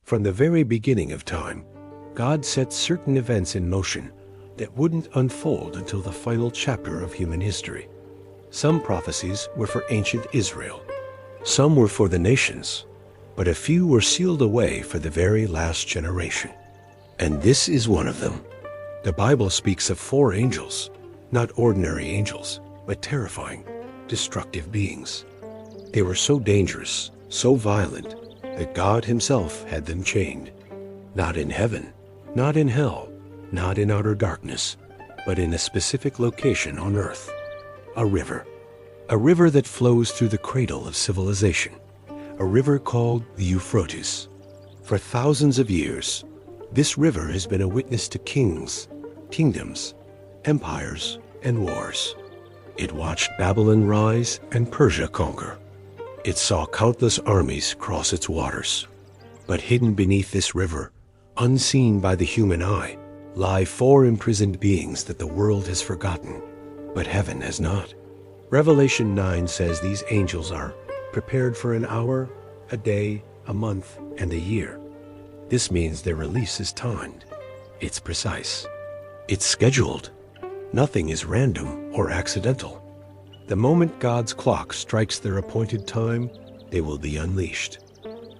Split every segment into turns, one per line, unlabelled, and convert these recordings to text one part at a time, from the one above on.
From the very beginning of time, God set certain events in motion that wouldn't unfold until the final chapter of human history. Some prophecies were for ancient Israel. Some were for the nations, but a few were sealed away for the very last generation. And this is one of them. The Bible speaks of 4 angels, not ordinary angels, but terrifying, destructive beings. They were so dangerous, so violent, that God himself had them chained. Not in heaven, not in hell, not in outer darkness, but in a specific location on earth. A river that flows through the cradle of civilization. A river called the Euphrates. For thousands of years, this river has been a witness to kings, kingdoms, empires, and wars. It watched Babylon rise and Persia conquer. It saw countless armies cross its waters. But hidden beneath this river, unseen by the human eye, lie 4 imprisoned beings that the world has forgotten, but heaven has not. Revelation 9 says these angels are prepared for an hour, a day, a month, and a year. This means their release is timed. It's precise. It's scheduled. Nothing is random or accidental. The moment God's clock strikes their appointed time, they will be unleashed.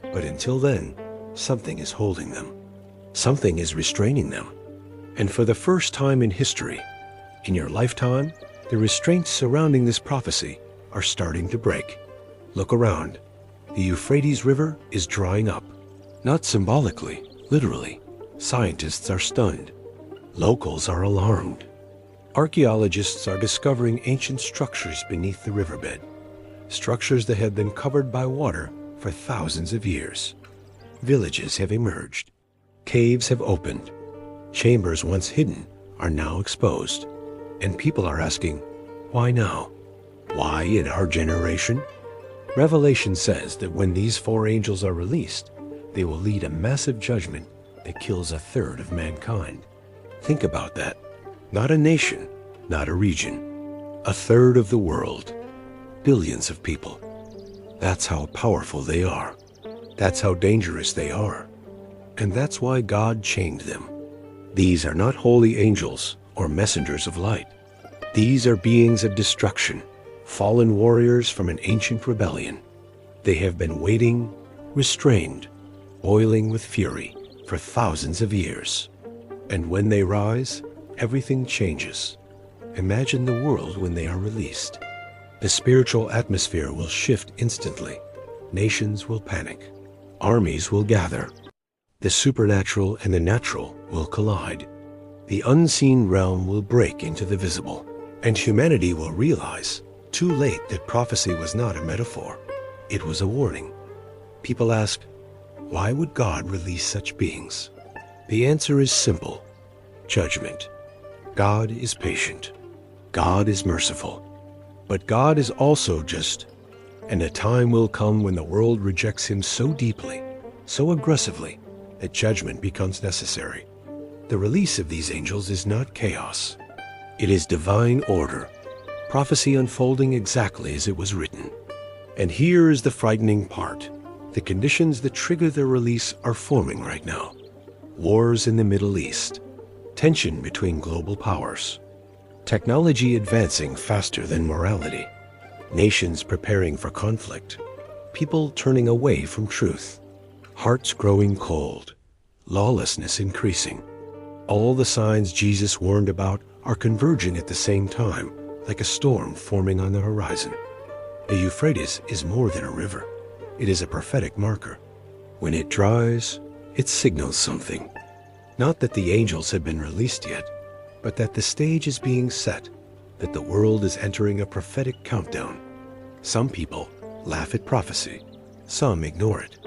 But until then, something is holding them. Something is restraining them. And for the first time in history, in your lifetime, the restraints surrounding this prophecy are starting to break. Look around. The Euphrates River is drying up. Not symbolically, literally. Scientists are stunned. Locals are alarmed. Archaeologists are discovering ancient structures beneath the riverbed. Structures that have been covered by water for thousands of years. Villages have emerged. Caves have opened. Chambers once hidden are now exposed. And people are asking, why now? Why in our generation? Revelation says that when these 4 angels are released, they will lead a massive judgment that kills 1/3 of mankind. Think about that. Not a nation, not a region. 1/3 of the world. Billions of people. That's how powerful they are. That's how dangerous they are. And that's why God chained them. These are not holy angels or messengers of light. These are beings of destruction, fallen warriors from an ancient rebellion. They have been waiting, restrained, boiling with fury for thousands of years. And when they rise, everything changes. Imagine the world when they are released. The spiritual atmosphere will shift instantly. Nations will panic. Armies will gather. The supernatural and the natural will collide. The unseen realm will break into the visible. And humanity will realize, too late, that prophecy was not a metaphor. It was a warning. People ask, why would God release such beings? The answer is simple. Judgment. God is patient. God is merciful. But God is also just. And a time will come when the world rejects him so deeply, so aggressively, that judgment becomes necessary. The release of these angels is not chaos. It is divine order, prophecy unfolding exactly as it was written. And here is the frightening part. The conditions that trigger their release are forming right now. Wars in the Middle East. Tension between global powers. Technology advancing faster than morality. Nations preparing for conflict. People turning away from truth. Hearts growing cold. Lawlessness increasing. All the signs Jesus warned about are converging at the same time, like a storm forming on the horizon. The Euphrates is more than a river. It is a prophetic marker. When it dries, it signals something. Not that the angels have been released yet, but that the stage is being set, that the world is entering a prophetic countdown. Some people laugh at prophecy. Some ignore it.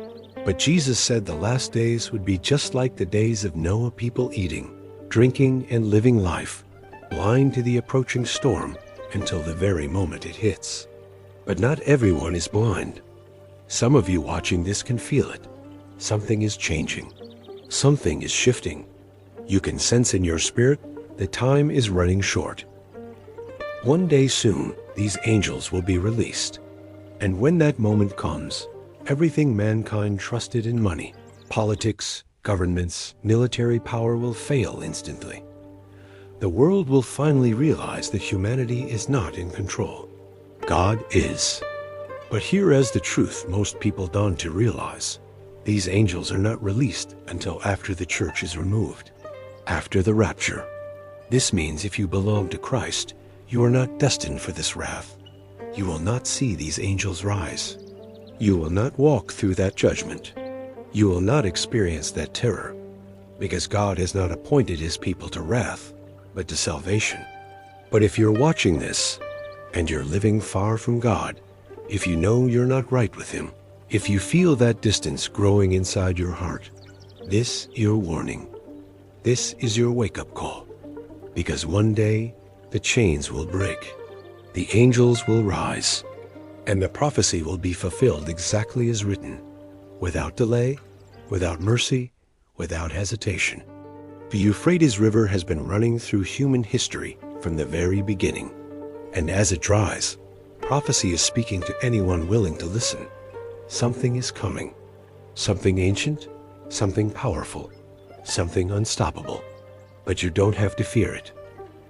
But Jesus said the last days would be just like the days of Noah, people eating, drinking, and living life, blind to the approaching storm until the very moment it hits. But not everyone is blind. Some of you watching this can feel it. Something is changing. Something is shifting. You can sense in your spirit that time is running short. One day soon, these angels will be released. And when that moment comes, everything mankind trusted in money, Politics, governments, military power will fail instantly. The world will finally realize that humanity is not in control. God is. But here is the truth most people don't to realize. These angels are not released until after the church is removed, after the rapture. This means if you belong to Christ, you are not destined for this wrath. You will not see these angels rise. You will not walk through that judgment. You will not experience that terror, because God has not appointed his people to wrath, but to salvation. But if you're watching this, and you're living far from God, if you know you're not right with him, if you feel that distance growing inside your heart, this is your warning. This is your wake-up call. Because one day, the chains will break, the angels will rise, and the prophecy will be fulfilled exactly as written, without delay, without mercy, without hesitation. The Euphrates River has been running through human history from the very beginning. And as it dries, prophecy is speaking to anyone willing to listen. Something is coming. Something ancient, something powerful, something unstoppable. But you don't have to fear it.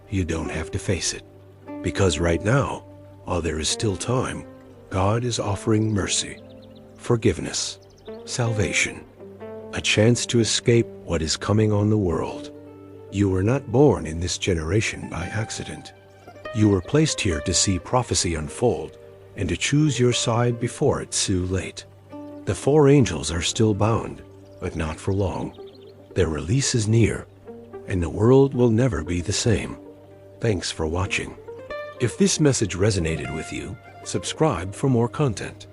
You don't have to face it. Because right now, while there is still time, God is offering mercy, forgiveness, salvation, a chance to escape what is coming on the world. You were not born in this generation by accident. You were placed here to see prophecy unfold and to choose your side before it's too late. The 4 angels are still bound, but not for long. Their release is near, and the world will never be the same. Thanks for watching. If this message resonated with you, subscribe for more content.